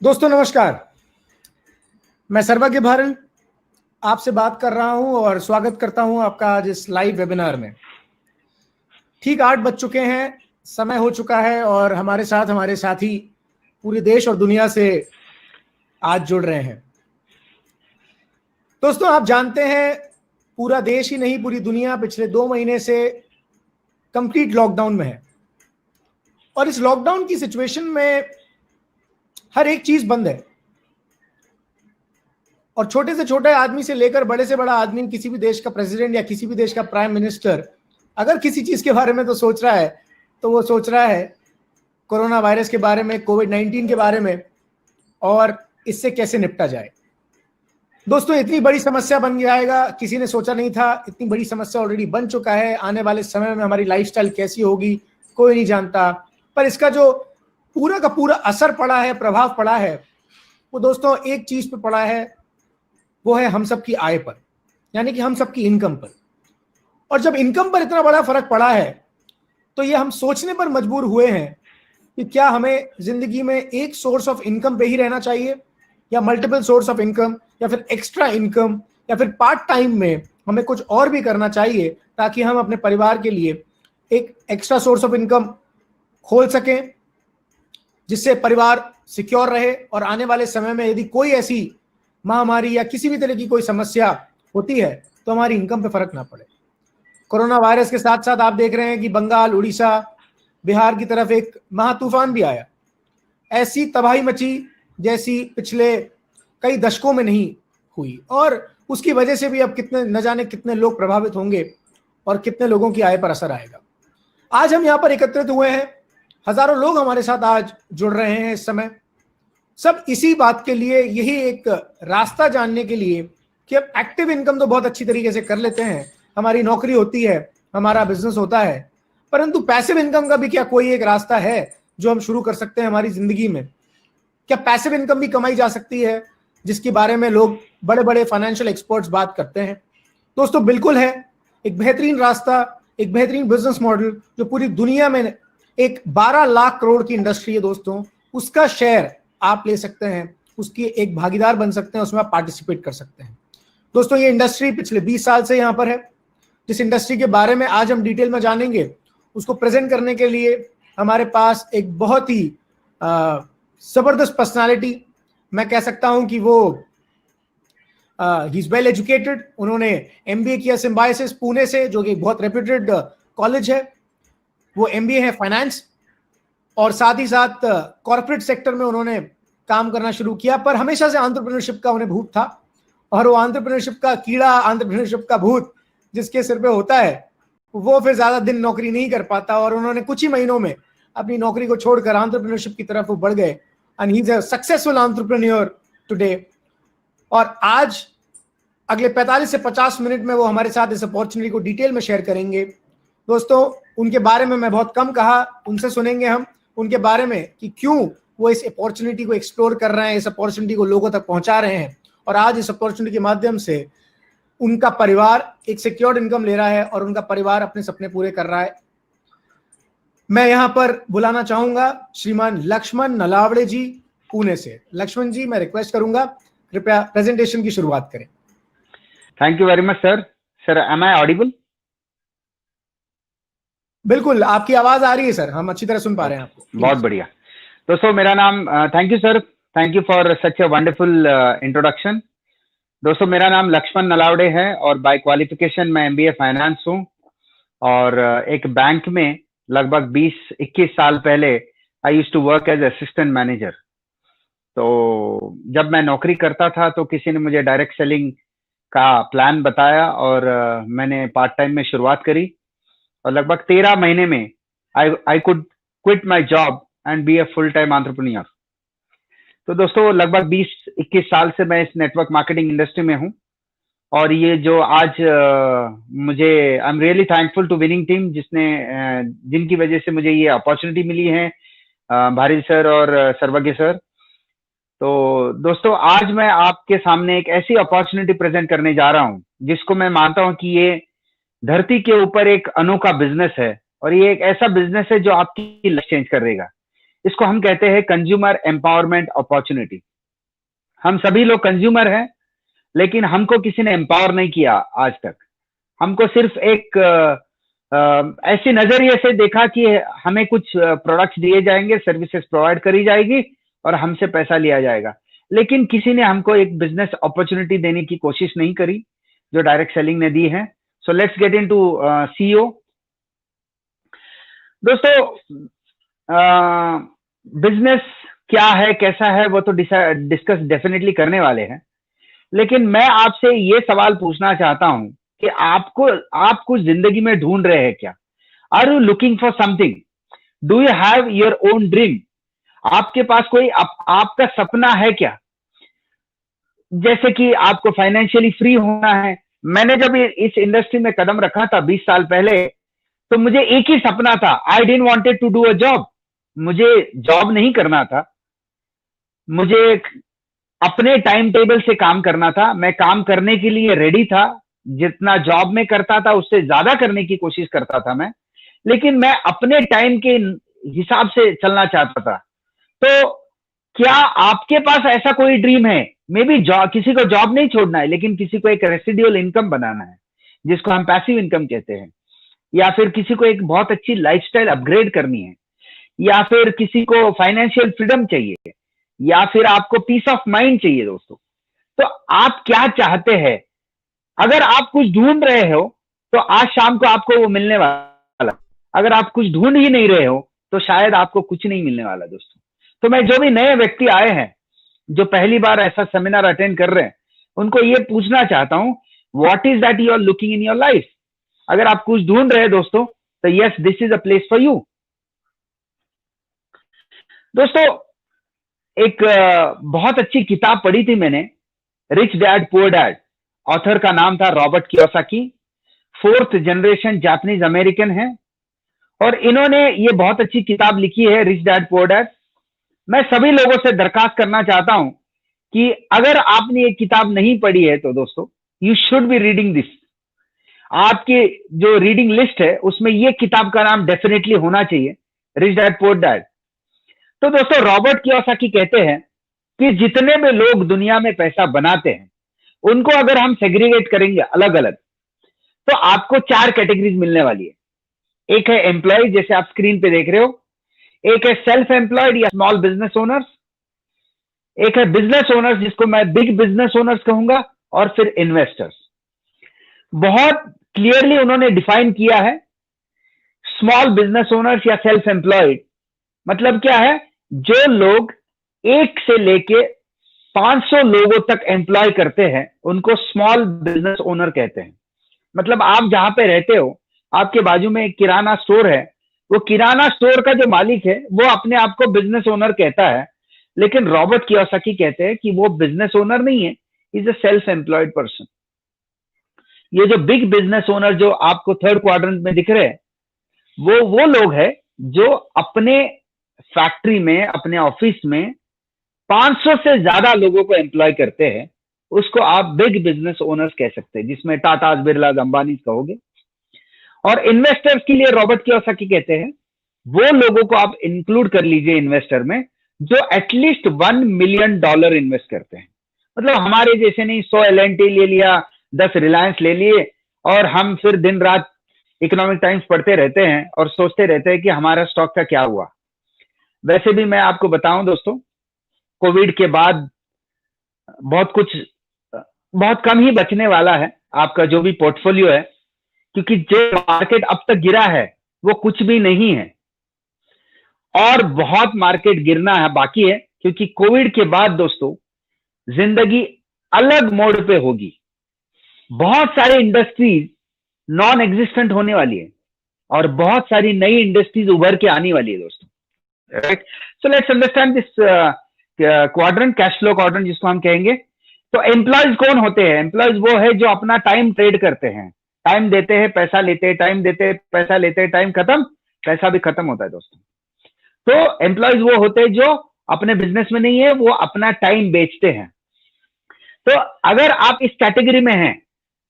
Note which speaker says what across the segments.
Speaker 1: दोस्तों नमस्कार, मैं सर्वज्ञ भारन आपसे बात कर रहा हूं और स्वागत करता हूं आपका आज इस लाइव वेबिनार में। ठीक 8 बज चुके हैं, समय हो चुका है और हमारे साथ हमारे साथी पूरे देश और दुनिया से आज जुड़ रहे हैं। दोस्तों आप जानते हैं पूरा देश ही नहीं पूरी दुनिया पिछले 2 महीने से कंप्लीट लॉकडाउन में है और इस लॉकडाउन की सिचुएशन में हर एक चीज बंद है और छोटे से छोटे आदमी से लेकर बड़े से बड़ा आदमी, किसी भी देश का प्रेसिडेंट या किसी भी देश का प्राइम मिनिस्टर अगर किसी चीज के बारे में तो सोच रहा है तो वो सोच रहा है कोरोना वायरस के बारे में, कोविड-19 के बारे में और इससे कैसे निपटा जाए। दोस्तों इतनी बड़ी समस्या बन जाएगा किसी ने सोचा नहीं था। इतनी बड़ी समस्या ऑलरेडी बन चुका है। आने वाले समय में हमारी लाइफस्टाइल कैसी होगी कोई नहीं जानता, पर इसका जो पूरा का पूरा असर पड़ा है, प्रभाव पड़ा है, वो दोस्तों एक चीज पे पड़ा है, वो है हम सबकी आय पर, यानी कि हम सबकी इनकम पर। और जब इनकम पर इतना बड़ा फर्क पड़ा है तो ये हम सोचने पर मजबूर हुए हैं कि क्या हमें जिंदगी में एक सोर्स ऑफ इनकम पे ही रहना चाहिए या मल्टीपल सोर्स ऑफ इनकम या फिर एक्स्ट्रा इनकम या फिर पार्ट टाइम में हमें कुछ और भी करना चाहिए ताकि हम अपने परिवार के लिए एक एक्स्ट्रा सोर्स ऑफ इनकम खोल सकें जिससे परिवार सिक्योर रहे और आने वाले समय में यदि कोई ऐसी महामारी या किसी भी तरह की कोई समस्या होती है तो हमारी इनकम पे फर्क ना पड़े। कोरोना वायरस के साथ साथ आप देख रहे हैं कि बंगाल, उड़ीसा, बिहार की तरफ एक महातूफान भी आया। ऐसी तबाही मची जैसी पिछले कई दशकों में नहीं हुई और उसकी वजह से भी अब कितने न जाने कितने लोग प्रभावित होंगे और कितने लोगों की आय पर असर आएगा। आज हम यहाँ पर एकत्रित हुए हैं, हजारों लोग हमारे साथ आज जुड़ रहे हैं इस समय, सब इसी बात के लिए, यही एक रास्ता जानने के लिए कि अब एक्टिव इनकम तो बहुत अच्छी तरीके से कर लेते हैं, हमारी नौकरी होती है, हमारा बिजनेस होता है, परंतु पैसिव इनकम का भी क्या कोई एक रास्ता है जो हम शुरू कर सकते हैं हमारी जिंदगी में? क्या पैसिव इनकम भी कमाई जा सकती है जिसके बारे में लोग बड़े बड़े फाइनेंशियल एक्सपर्ट्स बात करते हैं? दोस्तों बिल्कुल है। एक बेहतरीन रास्ता, एक बेहतरीन बिजनेस मॉडल जो पूरी दुनिया में एक 12 लाख करोड़ की इंडस्ट्री है दोस्तों, उसका शेयर आप ले सकते हैं, उसकी एक भागीदार बन सकते हैं, उसमें आप पार्टिसिपेट कर सकते हैं। दोस्तों ये इंडस्ट्री पिछले 20 साल से यहाँ पर है। जिस इंडस्ट्री के बारे में आज हम डिटेल में जानेंगे उसको प्रेजेंट करने के लिए हमारे पास एक बहुत ही जबरदस्त पर्सनालिटी, मैं कह सकता हूं कि वो ही इज वेल एजुकेटेड। उन्होंने एमबीए किया सिम्बायोसिस पुणे से, जो कि बहुत रेप्यूटेड कॉलेज है। वो एमबीए है फाइनेंस और साथ ही साथ कॉर्पोरेट सेक्टर में उन्होंने काम करना शुरू किया, पर हमेशा से एंटरप्रेन्योरशिप का उन्हें भूत था और वो एंटरप्रेन्योरशिप का कीड़ा, एंटरप्रेन्योरशिप का भूत जिसके सिर पे होता है वो फिर ज्यादा दिन नौकरी नहीं कर पाता और उन्होंने कुछ ही महीनों में अपनी नौकरी को छोड़कर एंटरप्रेन्योरशिप की तरफ वो बढ़ गए and he is a successful entrepreneur today. और आज अगले 45 से 50 मिनट में वो हमारे साथ इस अपॉर्चुनिटी को डिटेल में शेयर करेंगे। दोस्तों उनके बारे में मैं बहुत कम कहा, उनसे सुनेंगे हम उनके बारे में कि क्यों वो इस अपॉर्चुनिटी को एक्सप्लोर कर रहे हैं, इस अपॉर्चुनिटी को लोगों तक पहुंचा रहे हैं और आज इस अपॉर्चुनिटी के माध्यम से उनका परिवार एक सिक्योर्ड इनकम ले रहा है और उनका परिवार अपने सपने पूरे कर रहा है। मैं यहां पर बुलाना चाहूंगा श्रीमान लक्ष्मण नलावड़े जी पुणे से। लक्ष्मण जी, मैं रिक्वेस्ट करूंगा कृपया प्रेजेंटेशन की शुरुआत करें।
Speaker 2: Thank you very much sir. Sir am I audible?
Speaker 1: बिल्कुल, आपकी आवाज आ रही है सर, हम अच्छी तरह सुन पा रहे हैं आपको।
Speaker 2: बहुत बढ़िया। दोस्तों मेरा नाम, thank you sir, thank you for such a wonderful introduction. दोस्तों मेरा नाम लक्ष्मण नलावड़े है और बाय क्वालिफिकेशन मैं एमबीए फाइनेंस हूँ और एक बैंक में लगभग 20-21 साल पहले I used to work as assistant manager. तो जब मैं नौकरी करता था तो किसी ने मुझे डायरेक्ट सेलिंग का प्लान बताया और मैंने पार्ट टाइम में शुरुआत करी और लगभग 13 महीने में I could quit my job and be a full time entrepreneur. तो दोस्तों लगभग 20-21 साल से मैं इस नेटवर्क मार्केटिंग इंडस्ट्री में हूं और ये जो आज मुझे I am really thankful to winning team जिनकी वजह से मुझे ये अपॉर्चुनिटी मिली है, भारी सर और सर्वज्ञ सर। तो दोस्तों आज मैं आपके सामने एक ऐसी अपॉर्चुनिटी प्रेजेंट करने जा रहा हूं जिसको मैं मानता हूं कि ये धरती के ऊपर एक अनोखा बिजनेस है और ये एक ऐसा बिजनेस है जो आपकी लाइफ चेंज कर देगा। इसको हम कहते हैं कंज्यूमर एम्पावरमेंट अपॉर्चुनिटी। हम सभी लोग कंज्यूमर हैं, लेकिन हमको किसी ने एम्पावर नहीं किया आज तक। हमको सिर्फ एक ऐसी नजरिए से देखा कि हमें कुछ प्रोडक्ट्स दिए जाएंगे, सर्विसेज प्रोवाइड करी जाएगी और हमसे पैसा लिया जाएगा, लेकिन किसी ने हमको एक बिजनेस अपॉर्चुनिटी देने की कोशिश नहीं करी जो डायरेक्ट सेलिंग ने दी है। So let's get into CEO. दोस्तों, बिजनेस क्या है, कैसा है, वो तो डिस्कस डेफिनेटली करने वाले हैं, लेकिन मैं आपसे ये सवाल पूछना चाहता हूं कि आप कुछ जिंदगी में ढूंढ रहे हैं क्या? Are you looking for something? Do you have your own dream? आपके पास कोई आपका सपना है क्या? जैसे कि आपको फाइनेंशियली फ्री होना है। मैंने जब इस इंडस्ट्री में कदम रखा था 20 साल पहले, तो मुझे एक ही सपना था, I didn't wanted to do a job. मुझे जॉब नहीं करना था, मुझे अपने टाइम टेबल से काम करना था। मैं काम करने के लिए रेडी था, जितना जॉब में करता था उससे ज्यादा करने की कोशिश करता था मैं, लेकिन मैं अपने टाइम के हिसाब से चलना चाहता था। तो क्या आपके पास ऐसा कोई ड्रीम है? मे बी किसी को जॉब नहीं छोड़ना है, लेकिन किसी को एक रेसिडुअल इनकम बनाना है, जिसको हम पैसिव इनकम कहते हैं, या फिर किसी को एक बहुत अच्छी लाइफस्टाइल अपग्रेड करनी है, या फिर किसी को फाइनेंशियल फ्रीडम चाहिए, या फिर आपको पीस ऑफ माइंड चाहिए। दोस्तों, तो आप क्या चाहते हैं? अगर आप कुछ ढूंढ रहे हो तो आज शाम को आपको वो मिलने वाला। अगर आप कुछ ढूंढ ही नहीं रहे हो तो शायद आपको कुछ नहीं मिलने वाला। दोस्तों, तो मैं जो भी नए व्यक्ति आए हैं, जो पहली बार ऐसा सेमिनार अटेंड कर रहे हैं, उनको ये पूछना चाहता हूं, what is that you are looking in your life? अगर आप कुछ ढूंढ रहे हैं दोस्तों, तो yes, this is a place for you. दोस्तों, एक बहुत अच्छी किताब पढ़ी थी मैंने, rich dad poor dad. Author का नाम था Robert Kiyosaki. 4th generation Japanese American है, और इन्होंने ये बहुत अच्छी किताब लिखी है, रिच डैड पुअर डैड। मैं सभी लोगों से दरखास्त करना चाहता हूं कि अगर आपने ये किताब नहीं पढ़ी है तो दोस्तों, you should be reading this. आपकी जो रीडिंग लिस्ट है उसमें ये किताब का नाम डेफिनेटली होना चाहिए, रिच डैड पुअर डैड। तो दोस्तों, रॉबर्ट कियोसाकी कहते हैं कि जितने भी लोग दुनिया में पैसा बनाते हैं, उनको अगर हम सेग्रीगेट करेंगे अलग अलग, तो आपको 4 कैटेगरीज मिलने वाली है। एक है एम्प्लॉय, जैसे आप स्क्रीन पे देख रहे हो। एक है सेल्फ एम्प्लॉयड या स्मॉल बिजनेस ओनर्स। एक है बिजनेस ओनर्स, जिसको मैं बिग बिजनेस ओनर्स कहूंगा। और फिर इन्वेस्टर्स। बहुत क्लियरली उन्होंने डिफाइन किया है। स्मॉल बिजनेस ओनर्स या सेल्फ एम्प्लॉयड मतलब क्या है? जो लोग 1 से लेके 500 लोगों तक एम्प्लॉय करते हैं, उनको स्मॉल बिजनेस ओनर कहते हैं। मतलब आप जहां पे रहते हो, आपके बाजू में एक किराना स्टोर है, वो किराना स्टोर का जो मालिक है वो अपने आप को बिजनेस ओनर कहता है, लेकिन रॉबर्ट कियोसाकी कहते हैं कि वो बिजनेस ओनर नहीं है, is a self employed person. ये जो बिग बिजनेस ओनर जो आपको 3rd क्वाड्रेंट में दिख रहे हैं, वो लोग हैं जो अपने फैक्ट्री में, अपने ऑफिस में 500 से ज्यादा लोगों को एम्प्लॉय करते हैं। उसको आप बिग बिजनेस ओनर्स कह सकते हैं, जिसमें टाटा, बिरला, अंबानी कहोगे। और इन्वेस्टर्स के लिए रॉबर्ट कियोसाकी कहते हैं, वो लोगों को आप इंक्लूड कर लीजिए इन्वेस्टर में जो एटलीस्ट $1 मिलियन इन्वेस्ट करते हैं। मतलब हमारे जैसे नहीं 100 LNT ले लिया, 10 रिलायंस ले लिए, और हम फिर दिन रात इकोनॉमिक टाइम्स पढ़ते रहते हैं और सोचते रहते हैं कि हमारा स्टॉक का क्या हुआ। वैसे भी मैं आपको बताऊं दोस्तों, कोविड के बाद बहुत कम ही बचने वाला है आपका जो भी पोर्टफोलियो है, क्योंकि जो मार्केट अब तक गिरा है वो कुछ भी नहीं है, और बहुत मार्केट गिरना है बाकी है, क्योंकि कोविड के बाद दोस्तों जिंदगी अलग मोड पे होगी। बहुत सारे इंडस्ट्रीज नॉन एग्जिस्टेंट होने वाली है, और बहुत सारी नई इंडस्ट्रीज उभर के आने वाली है दोस्तों। Right, so let's understand this quadrant, cash flow quadrant जिसको हम कहेंगे। तो एम्प्लॉयज कौन होते हैं? एम्प्लॉयज वो है जो अपना टाइम ट्रेड करते हैं, टाइम देते हैं, पैसा लेते हैं, टाइम देते हैं, पैसा लेते हैं, टाइम खत्म, पैसा भी खत्म होता है दोस्तों। तो एम्प्लॉयज वो होते हैं जो अपने बिजनेस में नहीं है, वो अपना टाइम बेचते हैं। तो अगर आप इस कैटेगरी में हैं,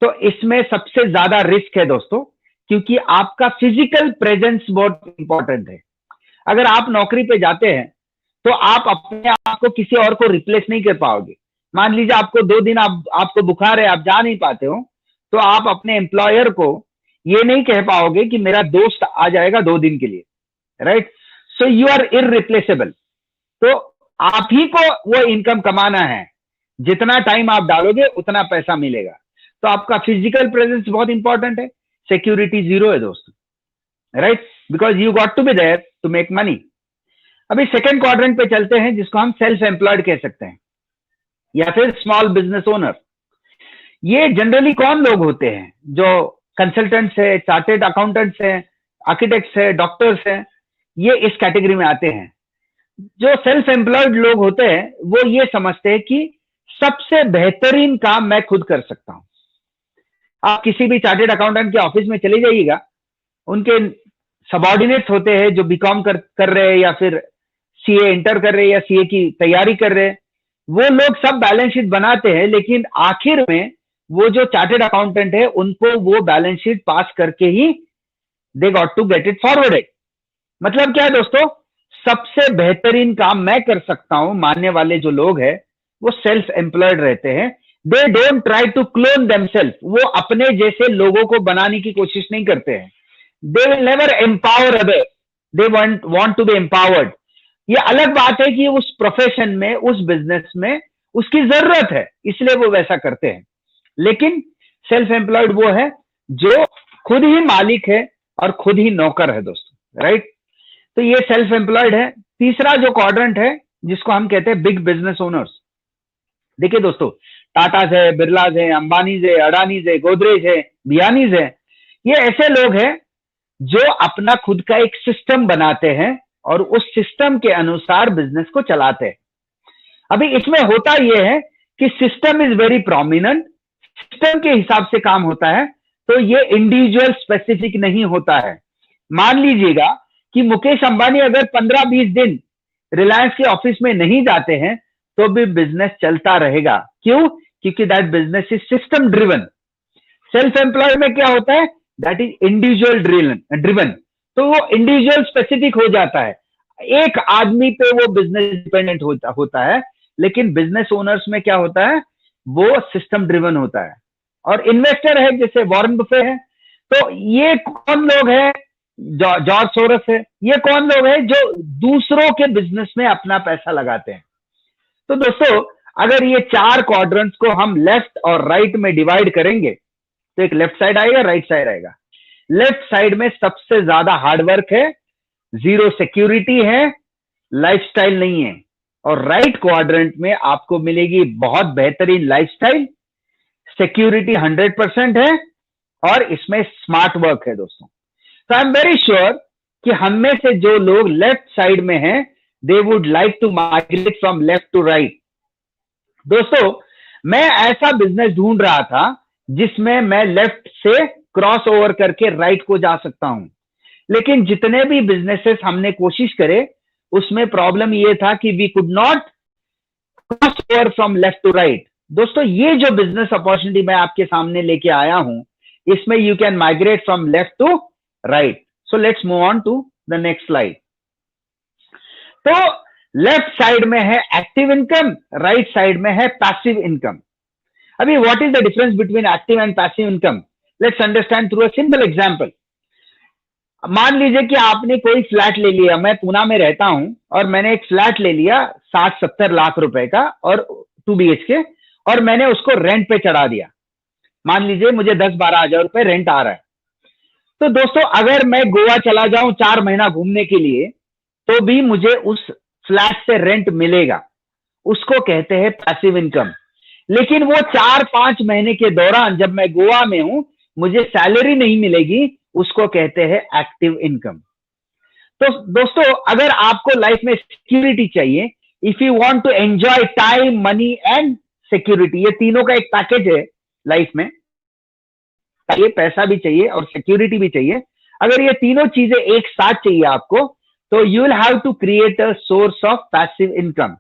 Speaker 2: तो इसमें सबसे ज्यादा रिस्क है दोस्तों, क्योंकि आपका फिजिकल प्रेजेंस बहुत इंपॉर्टेंट है। अगर आप नौकरी पे जाते हैं तो आप अपने आप को किसी और को रिप्लेस नहीं कर पाओगे। मान लीजिए आपको 2 दिन आपको बुखार है, आप जा नहीं पाते हो, तो आप अपने एम्प्लॉयर को ये नहीं कह पाओगे कि मेरा दोस्त आ जाएगा 2 दिन के लिए, right? So you are irreplaceable. तो आप ही को वो इनकम कमाना है, जितना टाइम आप डालोगे उतना पैसा मिलेगा। तो आपका फिजिकल प्रेजेंस बहुत इंपॉर्टेंट है, सिक्योरिटी जीरो है दोस्तों, right? Because you got to be there to make money. अभी सेकंड क्वाड्रेंट पे चलते हैं, जिसको हम सेल्फ एम्प्लॉयड कह सकते हैं या फिर स्मॉल बिजनेस ओनर। ये जनरली कौन लोग होते हैं? जो कंसल्टेंट्स है, चार्टेड अकाउंटेंट्स हैं, आर्किटेक्ट्स है, डॉक्टर्स हैं, ये इस कैटेगरी में आते हैं। जो सेल्फ एम्प्लॉयड लोग होते हैं वो ये समझते हैं कि सबसे बेहतरीन काम मैं खुद कर सकता हूं। आप किसी भी चार्टेड अकाउंटेंट के ऑफिस में चले जाइएगा, उनके सबऑर्डिनेट्स होते हैं जो बीकॉम कर रहे हैं या फिर सीए इंटर कर रहे हैं या सीए की तैयारी कर रहे हैं। वो लोग सब बैलेंस शीट बनाते हैं, लेकिन आखिर में वो जो चार्टेड अकाउंटेंट है उनको वो बैलेंस शीट पास करके ही they got to get it forwarded. मतलब क्या है दोस्तों? सबसे बेहतरीन काम मैं कर सकता हूं मानने वाले जो लोग हैं वो सेल्फ एम्प्लॉयड रहते हैं। They don't try to clone themselves. वो अपने जैसे लोगों को बनाने की कोशिश नहीं करते हैं। They will never empower other, they want to be empowered. ये अलग बात है कि उस प्रोफेशन में, उस बिजनेस में उसकी जरूरत है, इसलिए वो वैसा करते हैं। लेकिन सेल्फ एम्प्लॉयड वो है जो खुद ही मालिक है और खुद ही नौकर है दोस्तों, राइट? तो ये सेल्फ एम्प्लॉयड है। तीसरा जो क्वाड्रेंट है जिसको हम कहते हैं बिग बिजनेस ओनर्स। देखिए दोस्तों, टाटाज है, बिरलाज है, अंबानीज है, अडानीज है, गोदरेज है, बियानीज है, ये ऐसे लोग हैं जो अपना खुद का एक सिस्टम बनाते हैं और उस सिस्टम के अनुसार बिजनेस को चलाते हैं। अभी इसमें होता यह है कि system is very prominent, system के हिसाब से काम होता है, तो ये इंडिविजुअल स्पेसिफिक नहीं होता है। मान लीजिएगा कि मुकेश अंबानी अगर 15-20 दिन रिलायंस के ऑफिस में नहीं जाते हैं तो भी बिजनेस चलता रहेगा। क्यों? क्योंकि that business is system driven. Self employed में क्या होता है? That is individual driven. तो वो इंडिविजुअल स्पेसिफिक हो जाता है, एक आदमी पे वो बिजनेस डिपेंडेंट होता है। लेकिन बिजनेस ओनर्स में क्या होता है? वो सिस्टम ड्रिवन होता है। और इन्वेस्टर है जैसे वॉरेन बफे है, तो ये कौन लोग हैं? जॉर्ज सोरस है। ये कौन लोग हैं जो दूसरों के बिजनेस में अपना पैसा लगाते हैं? तो दोस्तों, अगर ये 4 क्वाड्रेंट्स को हम लेफ्ट और राइट में डिवाइड करेंगे तो एक लेफ्ट साइड आएगा, राइट साइड आएगा। लेफ्ट साइड में सबसे ज्यादा हार्डवर्क है, जीरो सिक्योरिटी है, लाइफस्टाइल नहीं है। और राइट क्वाड्रेंट में आपको मिलेगी बहुत बेहतरीन लाइफस्टाइल, सिक्योरिटी 100% है और इसमें स्मार्ट वर्क है दोस्तों। तो आई एम वेरी श्योर कि हम में से जो लोग लेफ्ट साइड में हैं, they would like to migrate from left to right. दोस्तों, मैं ऐसा बिजनेस ढूंढ रहा था जिसमें मैं लेफ्ट से क्रॉस ओवर करके राइट को जा सकता हूं। लेकिन जितने भी बिजनेसेस हमने कोशिश करे उसमें प्रॉब्लम ये था कि we could not cross over from left to right. दोस्तों, ये जो बिजनेस अपॉर्चुनिटी मैं आपके सामने लेके आया हूं, इसमें you can migrate from left to right. So let's move on to the next slide. तो लेफ्ट साइड में है एक्टिव इनकम, राइट साइड में है पैसिव इनकम। अभी what is the difference between active and passive income? Let's understand through a simple example. मान लीजिए कि आपने कोई फ्लैट ले लिया, मैं पूना में रहता हूं और मैंने एक फ्लैट ले लिया 60-70 लाख रुपए का और 2 BHK, और मैंने उसको रेंट पे चढ़ा दिया। मान लीजिए मुझे 10-12 हजार रुपए रेंट आ रहा है। तो दोस्तों, अगर मैं गोवा चला जाऊं 4 महीना घूमने के लिए तो भी मुझे उस फ्लैट से रेंट मिलेगा, उसको कहते हैं पैसिव इनकम। लेकिन वो 4-5 महीने के दौरान जब मैं गोवा में हूं मुझे सैलरी नहीं मिलेगी, उसको कहते हैं एक्टिव इनकम। तो दोस्तों, अगर आपको लाइफ में सिक्योरिटी चाहिए, if you want to enjoy time, money and security, ये तीनों का एक पैकेज है लाइफ में। ये पैसा भी चाहिए और सिक्योरिटी भी चाहिए। अगर ये तीनों चीजें एक साथ चाहिए आपको, तो you will have to create a source of passive income.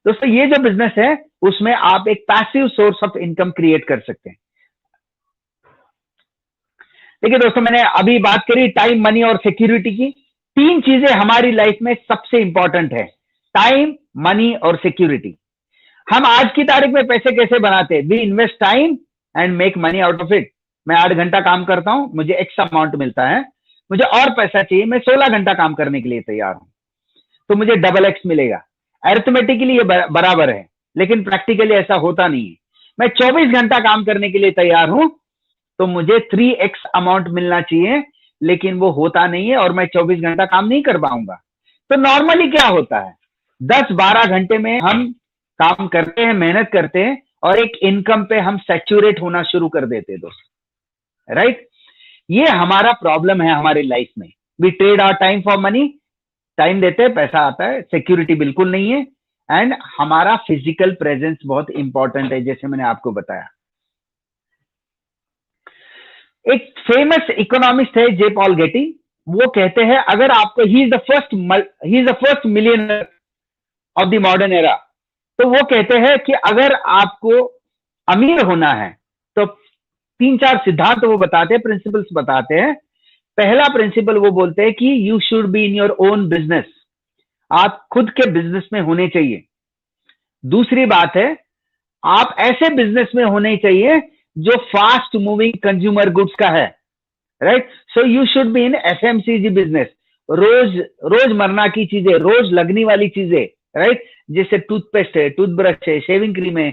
Speaker 2: दोस्तों, ये जो बिजनेस है उसमें आप एक passive source of income create कर सकते हैं। देखिए दोस्तों, मैंने अभी बात करी टाइम, मनी और सिक्योरिटी की। तीन चीजें हमारी लाइफ में सबसे इंपॉर्टेंट है, टाइम, मनी और सिक्योरिटी। हम आज की तारीख में पैसे कैसे बनाते हैं? We invest time and make money out of it. मैं 8 घंटा काम करता हूं, मुझे एक्स अमाउंट मिलता है, मुझे और पैसा चाहिए, मैं 16 घंटा काम करने के लिए तैयार हूं, तो मुझे डबल एक्स मिलेगा। अरिथमेटिकली ये बराबर है, लेकिन प्रैक्टिकली ऐसा होता नहीं है। मैं 24 घंटा काम करने के लिए तैयार हूं, तो मुझे 3x अमाउंट मिलना चाहिए, लेकिन वो होता नहीं है और मैं 24 घंटा काम नहीं कर पाऊंगा। तो नॉर्मली क्या होता है, 10-12 घंटे में हम काम करते हैं, मेहनत करते हैं और एक इनकम पे हम सैचुरेट होना शुरू कर देते हैं दोस्तों, राइट? ये हमारा प्रॉब्लम है हमारी लाइफ में। We trade our time for money, time देते हैं, पैसा आता है, सिक्योरिटी बिल्कुल नहीं है, एंड हमारा फिजिकल प्रेजेंस बहुत इंपॉर्टेंट है, जैसे मैंने आपको बताया। एक फेमस इकोनॉमिस्ट है जे पॉल गेटी, वो कहते हैं अगर आपको he is the first millionaire of the modern era, तो वो कहते हैं कि अगर आपको अमीर होना है तो 3-4 सिद्धांत वो बताते हैं, प्रिंसिपल्स बताते हैं। पहला प्रिंसिपल वो बोलते हैं कि you should be in your own business, आप खुद के बिजनेस में होने चाहिए। दूसरी बात है, आप ऐसे बिजनेस में होने चाहिए जो फास्ट मूविंग कंज्यूमर गुड्स का है, right? So you should be in FMCG business, रोजमर्रा की चीजें, रोज लगने वाली चीजें, राइट? जैसे टूथपेस्ट है, टूथब्रश है, शेविंग क्रीम है,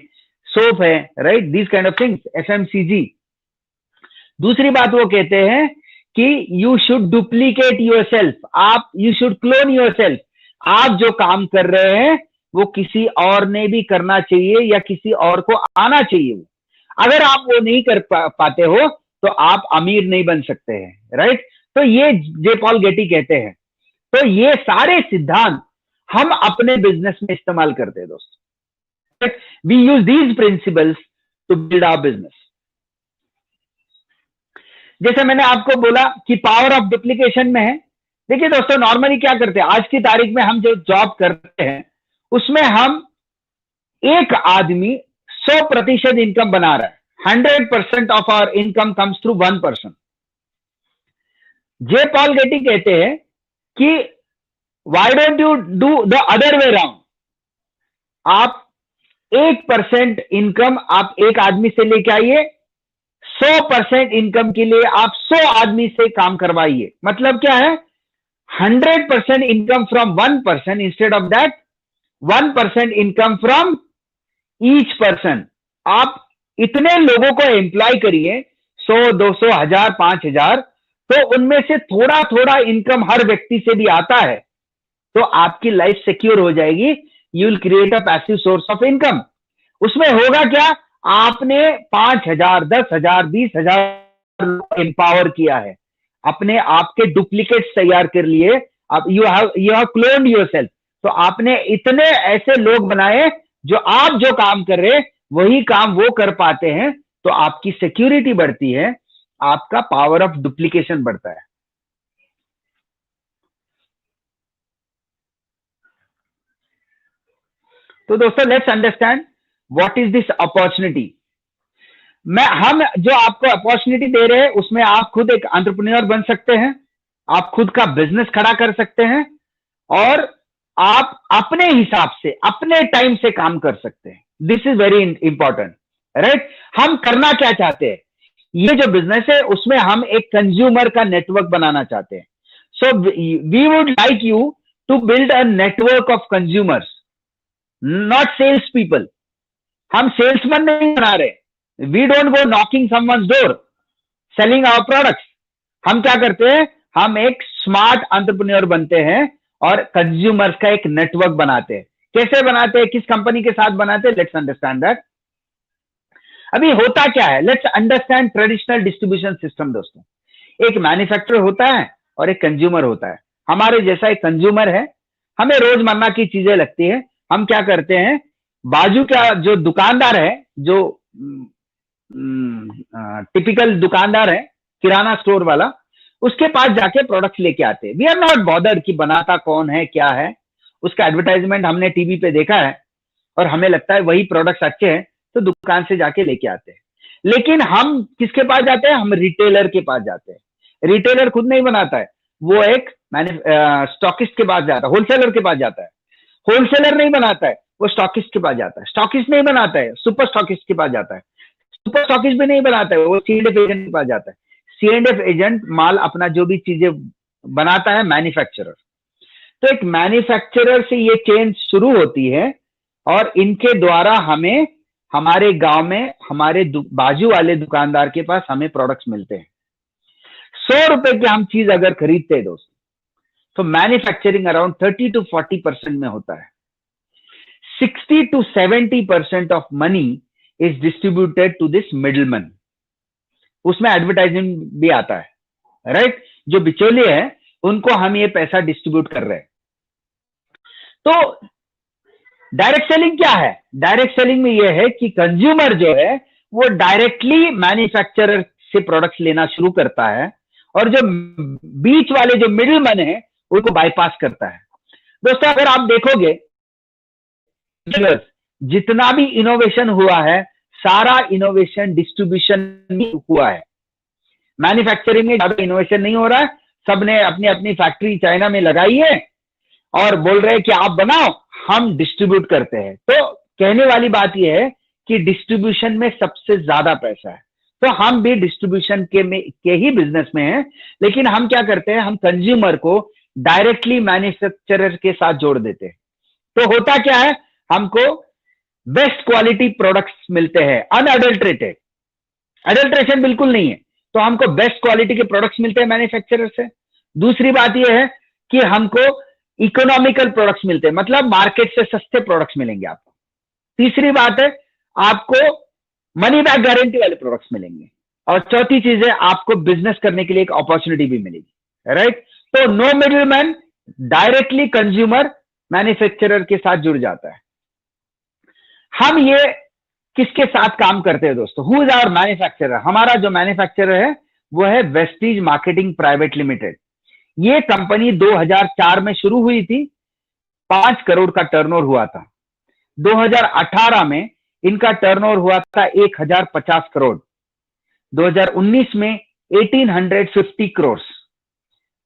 Speaker 2: सोप है, right? These kind of things, FMCG. दूसरी बात वो कहते हैं कि you should duplicate yourself, you should clone yourself. आप जो काम कर रहे हैं वो किसी और ने भी करना चाहिए या किसी और को आना चाहिए। अगर आप वो नहीं कर पाते हो तो आप अमीर नहीं बन सकते हैं, राइट? तो ये जे पॉल गेटी कहते हैं। तो ये सारे सिद्धांत हम अपने बिजनेस में इस्तेमाल करते हैं दोस्तों। We use these principles to build our business. जैसे मैंने आपको बोला कि पावर ऑफ डुप्लीकेशन में है। देखिए दोस्तों, नॉर्मली क्या करते हैं, आज की तारीख में हम जो जॉब करते हैं उसमें हम एक आदमी 100% इनकम बना रहा है। 100% of our income comes through 1 person. J Paul Getty कहते हैं कि why don't you do the other way round, आप 1% इनकम आप एक आदमी से लेके आइए, 100% इनकम के लिए आप 100 आदमी से काम करवाइए। मतलब क्या है, 100% income from 1 person, instead of that 1% income from each person. आप इतने लोगों को एम्प्लॉय करिए, 100, 200, 1000, 5000, तो उनमें से थोड़ा थोड़ा इनकम हर व्यक्ति से भी आता है, तो आपकी लाइफ सिक्योर हो जाएगी। You will create a passive source of income. उसमें होगा क्या, आपने 5000, 10,000, 20,000 एम्पावर किया है, अपने आपके डुप्लीकेट्स तैयार कर लिए, आप यू हैव क्लोन्ड योरसेल्फ। तो आपने इतने ऐसे लोग बनाए जो आप जो काम कर रहे हैं वही काम वो कर पाते हैं, तो आपकी सिक्योरिटी बढ़ती है, आपका पावर ऑफ डुप्लीकेशन बढ़ता है। तो दोस्तों, let's understand what is this opportunity. हम जो आपको अपॉर्चुनिटी दे रहे हैं उसमें आप खुद एक एंटरप्रेन्योर बन सकते हैं, आप खुद का बिजनेस खड़ा कर सकते हैं और आप अपने हिसाब से अपने टाइम से काम कर सकते हैं। This is very important, right? हम करना क्या चाहते हैं, ये जो बिजनेस है उसमें हम एक कंज्यूमर का नेटवर्क बनाना चाहते हैं। So we would like you to build a network of consumers, not sales people. हम सेल्समैन नहीं बना रहे, we don't go knocking someone's door selling our products. हम क्या करते हैं, हम एक स्मार्ट एंटरप्रेन्योर बनते हैं और कंज्यूमर्स का एक नेटवर्क बनाते हैं। कैसे बनाते हैं, किस कंपनी के साथ बनाते हैं, लेट्स अंडरस्टैंड दैट। अभी होता क्या है, let's understand traditional distribution system. दोस्तों, एक मैन्युफैक्चरर होता है और एक कंज्यूमर होता है। हमारे जैसा एक कंज्यूमर है, हमें रोजमर्रा की चीजें लगती है, हम क्या करते हैं, बाजू का जो दुकानदार है, जो टिपिकल दुकानदार है, किराना स्टोर वाला, उसके पास जाके प्रोडक्ट्स लेके आते हैं। वी आर नॉट बॉदर्ड कि बनाता कौन है, क्या है, उसका एडवर्टाइजमेंट हमने टीवी पे देखा है और हमें लगता है वही प्रोडक्ट्स अच्छे हैं, तो दुकान से जाके लेके आते हैं। लेकिन हम किसके पास जाते हैं, हम रिटेलर के पास जाते हैं। रिटेलर खुद नहीं बनाता है, वो एक स्टॉकिस्ट के पास जाता है, होलसेलर के पास जाता है। होलसेलर नहीं बनाता है, वो स्टॉकिस्ट के पास जाता है। स्टॉकिस्ट नहीं बनाता है, सुपर स्टॉकिस्ट के पास जाता है। सुपर स्टॉकिस्ट भी नहीं बनाता है, वो C&F एजेंट के पास जाता है। C&F एजेंट माल अपना जो भी चीजें बनाता है, मैन्युफैक्चरर। तो एक मैन्युफैक्चरर से ये चेन शुरू होती है और इनके द्वारा हमें हमारे गांव में हमारे बाजू वाले दुकानदार के पास हमें प्रोडक्ट्स मिलते हैं। 100 रुपए की हम चीज अगर खरीदते हैं दोस्तों, तो मैन्युफैक्चरिंग अराउंड 30 to 40% में होता है। 60 to 70% of money is distributed to this middleman. उसमें एडवर्टाइजिंग भी आता है, राइट? जो बिचौलिए हैं उनको हम ये पैसा डिस्ट्रीब्यूट कर रहे हैं। तो डायरेक्ट सेलिंग क्या है? डायरेक्ट सेलिंग में यह है कि कंज्यूमर जो है वो डायरेक्टली मैन्युफैक्चरर से प्रोडक्ट्स लेना शुरू करता है और जो बीच वाले जो मिडिलमैन है उनको बाईपास करता है। दोस्तों अगर आप देखोगे जितना भी इनोवेशन हुआ है, सारा इनोवेशन डिस्ट्रीब्यूशन में हुआ है। मैन्युफैक्चरिंग में ज्यादा इनोवेशन नहीं हो रहा है। सबने अपनी अपनी फैक्ट्री चाइना में लगाई है और बोल रहे हैं कि आप बनाओ, हम डिस्ट्रीब्यूट करते हैं। तो कहने वाली बात यह है कि डिस्ट्रीब्यूशन में सबसे ज्यादा पैसा है। तो हम भी डिस्ट्रीब्यूशन के ही बिजनेस में हैं, लेकिन हम क्या करते हैं, हम कंज्यूमर को डायरेक्टली मैन्युफैक्चरर के साथ जोड़ देते हैं। तो होता क्या है, हमको बेस्ट क्वालिटी प्रोडक्ट्स मिलते हैं, अनअडल्ट्रेटेड। अडल्ट्रेशन बिल्कुल नहीं है, तो हमको बेस्ट क्वालिटी के प्रोडक्ट्स मिलते हैं मैन्युफैक्चरर से। दूसरी बात यह है कि हमको इकोनॉमिकल प्रोडक्ट्स मिलते हैं, मतलब मार्केट से सस्ते प्रोडक्ट्स मिलेंगे आपको। तीसरी बात है, आपको मनी बैक गारंटी वाले प्रोडक्ट्स मिलेंगे। और चौथी चीज है, आपको बिजनेस करने के लिए एक अपॉर्चुनिटी भी मिलेगी, राइट? तो no middleman, directly consumer manufacturer के साथ जुड़ जाता है। हम ये किसके साथ काम करते हैं दोस्तों? Who is our manufacturer? हमारा जो मैन्युफैक्चरर है वो है वेस्टीज मार्केटिंग प्राइवेट लिमिटेड। ये कंपनी 2004 में शुरू हुई थी, 5 करोड़ का टर्नओवर हुआ था। 2018 में इनका टर्नओवर हुआ था 1050 करोड़। 2019 में 1850 करोड़।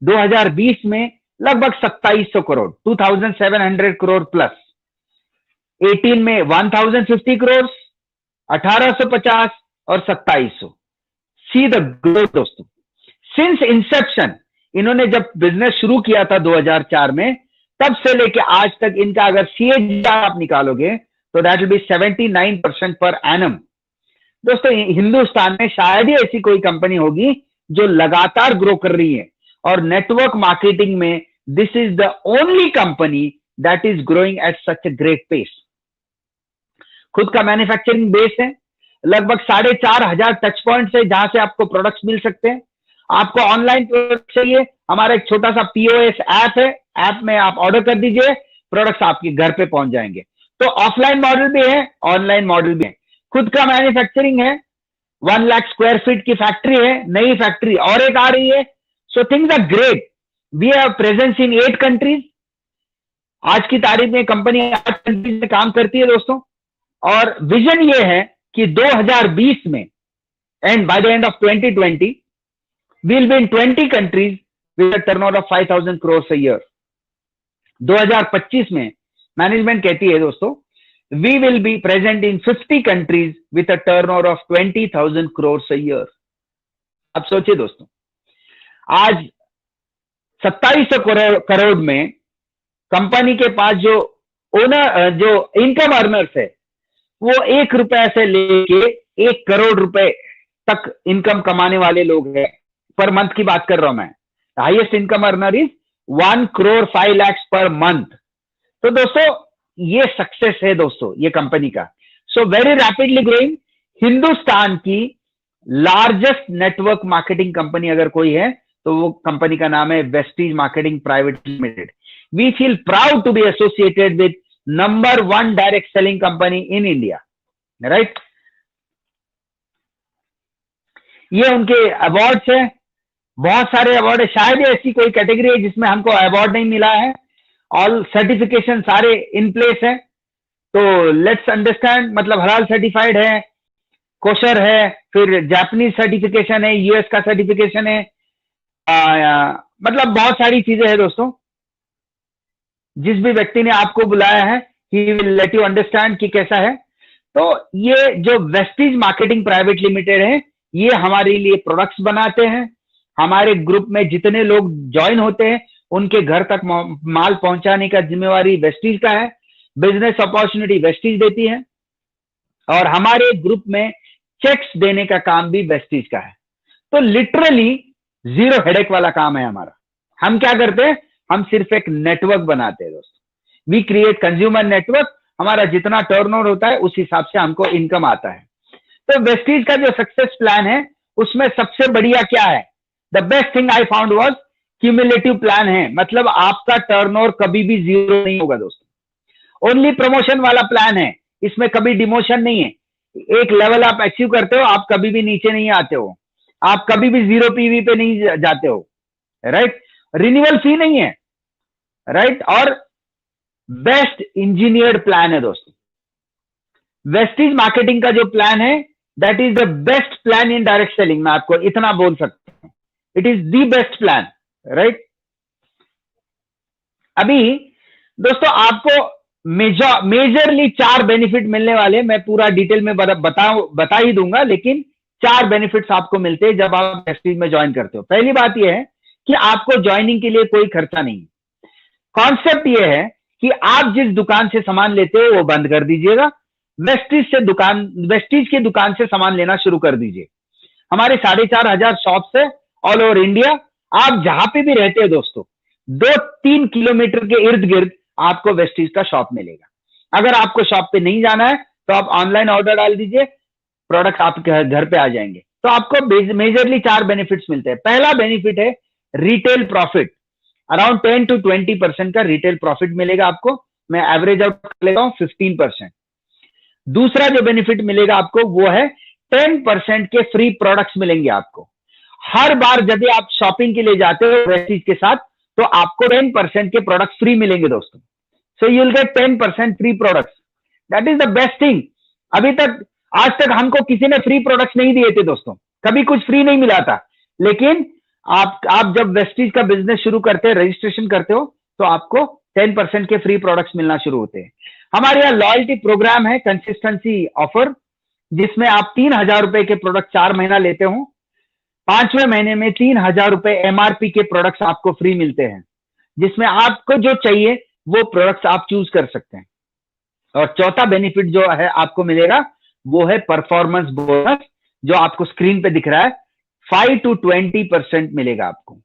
Speaker 2: 2020 में लगभग 2700 करोड़, 2700 करोड़ प्लस। 18 में 1050 करोड़, 1850 और 2700। सी द ग्रोथ दोस्तों। सिंस इंसेप्शन, इन्होंने जब बिजनेस शुरू किया था 2004 में, तब से लेके आज तक इनका अगर CAGR आप निकालोगे तो that will be 79% per annum. दोस्तों हिंदुस्तान में शायद ही ऐसी कोई कंपनी होगी जो लगातार ग्रो कर रही है, और नेटवर्क मार्केटिंग में this is the only company that is growing at such a great pace. खुद का मैन्युफैक्चरिंग बेस है, लगभग 4,500 टच पॉइंट्स है जहां से आपको प्रोडक्ट्स मिल सकते हैं। आपको ऑनलाइन प्रोडक्ट चाहिए, हमारा एक छोटा सा POS ऐप है, ऐप में आप ऑर्डर कर दीजिए, प्रोडक्ट्स आपके घर पे पहुंच जाएंगे। तो ऑफलाइन मॉडल भी है, ऑनलाइन मॉडल भी है। खुद का मैन्युफैक्चरिंग है, 1 लाख स्क्वायर फीट की फैक्ट्री है, नई फैक्ट्री और एक आ रही है। So things are great. We have presence in 8 countries. आज की तारीख में कंपनी 8 कंट्रीज में काम करती है दोस्तों, और विजन ये है कि 2020 में and by the end of 2020 we'll be in 20 countries with a turnover of 5,000 crores a year. 2025 में मैनेजमेंट कहती है दोस्तों, we will be present in 50 countries with a turnover of 20,000 crores a year. अब सोचिए दोस्तों, आज 2700 करोड़ में कंपनी के पास जो इनकम अर्नर्स है वो 1 रुपए से लेके 1 करोड़ रुपए तक इनकम कमाने वाले लोग हैं। पर मंथ की बात कर रहा हूं मैं। Highest income earner is 1 crore 5 lakh per month. तो दोस्तों ये सक्सेस है दोस्तों ये कंपनी का। So very rapidly growing. Hindustan की लार्जेस्ट नेटवर्क मार्केटिंग कंपनी अगर कोई है तो वो कंपनी का नाम है Vestige marketing private limited. We feel proud to be associated with number 1 direct selling company in India, right? ये उनके अवार्ड्स है, बहुत सारे अवार्ड है। शायद ऐसी कोई कैटेगरी है जिसमें हमको अवार्ड नहीं मिला है। ऑल सर्टिफिकेशन सारे इन प्लेस है। तो लेट्स अंडरस्टैंड, मतलब हलाल सर्टिफाइड है, कोशर है, फिर जापानीज सर्टिफिकेशन है, US का सर्टिफिकेशन है, मतलब बहुत सारी चीजें हैं दोस्तों। जिस भी व्यक्ति ने आपको बुलाया है he will let you understand कि कैसा है। तो ये जो वेस्टीज मार्केटिंग प्राइवेट लिमिटेड है, ये हमारे लिए प्रोडक्ट्स बनाते हैं। हमारे ग्रुप में जितने लोग ज्वाइन होते हैं उनके घर तक माल पहुंचाने का जिम्मेवारी वेस्टीज का है। बिजनेस अपॉर्चुनिटी वेस्टीज देती है और हमारे ग्रुप में चेक्स देने का काम भी वेस्टीज का है। तो लिटरली जीरो हेडेक वाला काम है हमारा। हम क्या करते हैं, हम सिर्फ एक नेटवर्क बनाते हैं दोस्तों। We create consumer network. हमारा जितना टर्नओवर होता है उस हिसाब से हमको इनकम आता है। तो वेस्टीज का जो सक्सेस प्लान है उसमें सबसे बढ़िया क्या है, the best thing I found was cumulative plan है। मतलब आपका टर्नओवर कभी भी जीरो नहीं होगा दोस्तों। ओनली प्रमोशन वाला प्लान है, इसमें कभी डिमोशन नहीं है। एक लेवल आप अचीव करते हो, आप कभी भी नीचे नहीं आते हो, आप कभी भी जीरो पीवी पे नहीं जाते हो, राइट। रिन्यूअल फी नहीं है, राइट। और बेस्ट इंजीनियर्ड प्लान है दोस्तों। वेस्टीज मार्केटिंग का जो प्लान है that is the best plan in direct selling. मैं आपको इतना बोल सकता हूं, it is the best plan, right. अभी दोस्तों आपको मेजरली 4 बेनिफिट मिलने वाले, मैं पूरा डिटेल में बता ही दूंगा, लेकिन 4 बेनिफिट्स आपको मिलते हैं जब आप वेस्टीज में ज्वाइन करते हो। पहली बात यह है कि आपको ज्वाइनिंग के लिए कोई खर्चा नहीं है। कॉन्सेप्ट यह है कि आप जिस दुकान से सामान लेते हो वो बंद कर दीजिएगा, वेस्टीज की दुकान से सामान लेना शुरू कर दीजिए। हमारे 4,500 शॉप्स है ऑल ओवर इंडिया। आप जहां पे भी रहते हो दोस्तों, 2-3 किलोमीटर के इर्द गिर्द आपको वेस्टीज का शॉप मिलेगा। अगर आपको शॉप पे नहीं जाना है तो आप ऑनलाइन ऑर्डर डाल दीजिए, प्रोडक्ट आपके घर पे आ जाएंगे। तो आपको मेजरली 4 बेनिफिट्स मिलते हैं। पहला बेनिफिट है रिटेल प्रॉफिट। अराउंड 10 to 20% का रिटेल प्रॉफिट मिलेगा आपको। मैं एवरेज आउट कर लेता हूं 15%। दूसरा जो बेनिफिट मिलेगा आपको वो है 10% के फ्री प्रोडक्ट्स मिलेंगे आपको। हर बार जब आप शॉपिंग के लिए जाते हो वेस्टीज के साथ तो आपको 10% के प्रोडक्ट्स फ्री मिलेंगे दोस्तों। So you will get 10% free products. That is the best thing. अभी तक आज तक हमको किसी ने फ्री प्रोडक्ट्स नहीं दिए थे दोस्तों, कभी कुछ फ्री नहीं मिला था। लेकिन आप जब वेस्टीज का बिजनेस शुरू करते हैं, रजिस्ट्रेशन करते हो, तो आपको 10% के फ्री प्रोडक्ट्स मिलना शुरू होते हैं। हमारे यहाँ लॉयल्टी प्रोग्राम है, कंसिस्टेंसी ऑफर, जिसमें आप 3,000 रुपए के प्रोडक्ट 4 महीना लेते हो, 5वें महीने में 3,000 रुपए एमआरपी के प्रोडक्ट्स आपको फ्री मिलते हैं, जिसमें आपको जो चाहिए वो प्रोडक्ट्स आप चूज कर सकते हैं। और चौथा बेनिफिट जो है आपको मिलेगा वो है परफॉर्मेंस बोनस, जो आपको स्क्रीन पे दिख रहा है। 5 to 20% मिलेगा आपको।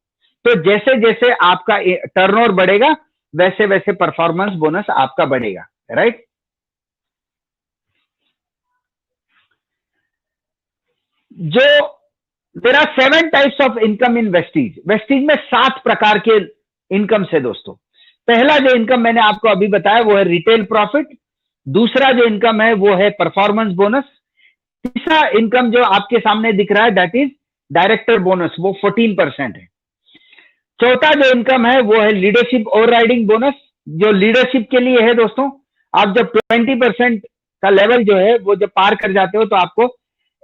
Speaker 2: तो जैसे जैसे आपका टर्नओवर बढ़ेगा वैसे वैसे परफॉर्मेंस बोनस आपका बढ़ेगा, राइट। जो there are 7 types of income in Vestige. Vestige में 7 प्रकार के इनकम है दोस्तों। पहला जो इनकम मैंने आपको अभी बताया वो है रिटेल प्रॉफिट। दूसरा जो इनकम है वो है परफॉर्मेंस बोनस। तीसरा इनकम जो आपके सामने दिख रहा है दैट इज डायरेक्टर बोनस, वो 14% है। चौथा जो इनकम है वो है लीडरशिप ओवरराइडिंग बोनस, जो लीडरशिप के लिए है दोस्तों। आप जब 20% का लेवल जो है वो जब पार कर जाते हो तो आपको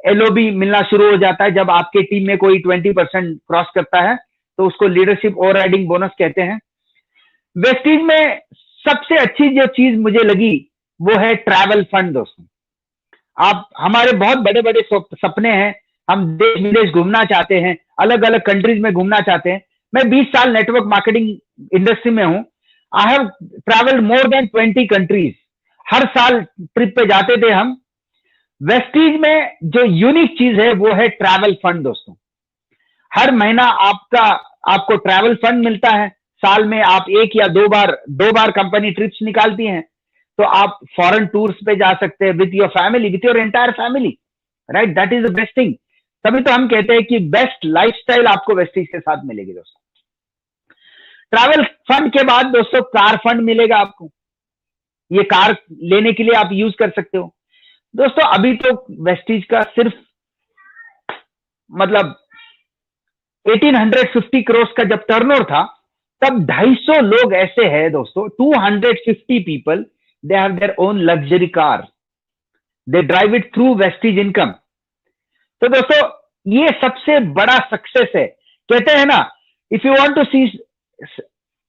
Speaker 2: एलओबी मिलना शुरू हो जाता है। जब आपके टीम में कोई 20% क्रॉस करता है तो उसको लीडरशिप ओवरराइडिंग बोनस कहते हैं। वेस्टीज में सबसे अच्छी जो चीज मुझे लगी वो है ट्रैवल फंड दोस्तों। आप हमारे बहुत बड़े बड़े सपने हैं, हम देश विदेश घूमना चाहते हैं, अलग अलग कंट्रीज में घूमना चाहते हैं। मैं 20 साल नेटवर्क मार्केटिंग इंडस्ट्री में हूं। I have travelled more than 20 countries. हर साल ट्रिप पे जाते थे हम। वेस्टीज में जो यूनिक चीज है वो है ट्रैवल फंड दोस्तों। हर महीना आपको ट्रैवल फंड मिलता है। साल में आप 1 या 2 बार कंपनी ट्रिप्स निकालती हैं, तो आप फॉरेन टूर्स पे जा सकते हैं with your family, with your entire family, right. That is the best thing. तभी तो हम कहते हैं कि बेस्ट लाइफस्टाइल आपको वेस्टीज के साथ मिलेगी दोस्तों। ट्रैवल फंड के बाद दोस्तों कार फंड मिलेगा आपको। ये कार लेने के लिए आप यूज कर सकते हो दोस्तों। अभी तो वेस्टीज का सिर्फ मतलब 1850 करोड़ का जब टर्नओवर था तब 250 लोग ऐसे हैं दोस्तों, 250 people, they have their own luxury car, they drive it through Vestige income. तो दोस्तों ये सबसे बड़ा सक्सेस है। कहते हैं ना if you want to see,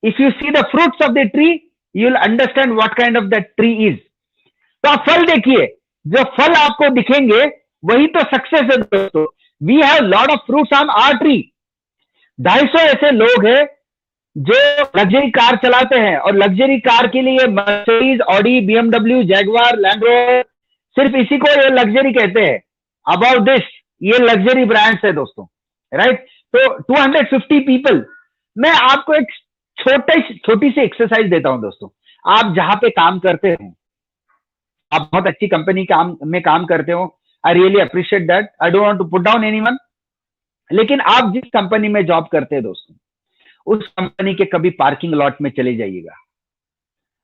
Speaker 2: if you see the fruits of the tree, you will understand what kind of that tree is. तो आप फल देखिए, जो फल आपको दिखेंगे वही तो सक्सेस है दोस्तों. We have lot of fruits on our tree. 250 ऐसे लोग हैं जो लग्जरी कार चलाते हैं, और लग्जरी कार के लिए Mercedes, Audi, BMW, Jaguar, land rover, सिर्फ इसी को ये लग्जरी कहते हैं. अबाउट दिस, ये लग्जरी ब्रांड्स है दोस्तों, राइट. तो 250 पीपल. मैं आपको एक छोटी सी एक्सरसाइज देता हूं दोस्तों. आप जहां पे काम करते हो, आप बहुत अच्छी कंपनी में काम करते हो, I really appreciate that. I don't want to put down anyone. लेकिन आप जिस कंपनी में जॉब करते हैं दोस्तों, उस कंपनी के कभी पार्किंग लॉट में चले जाइएगा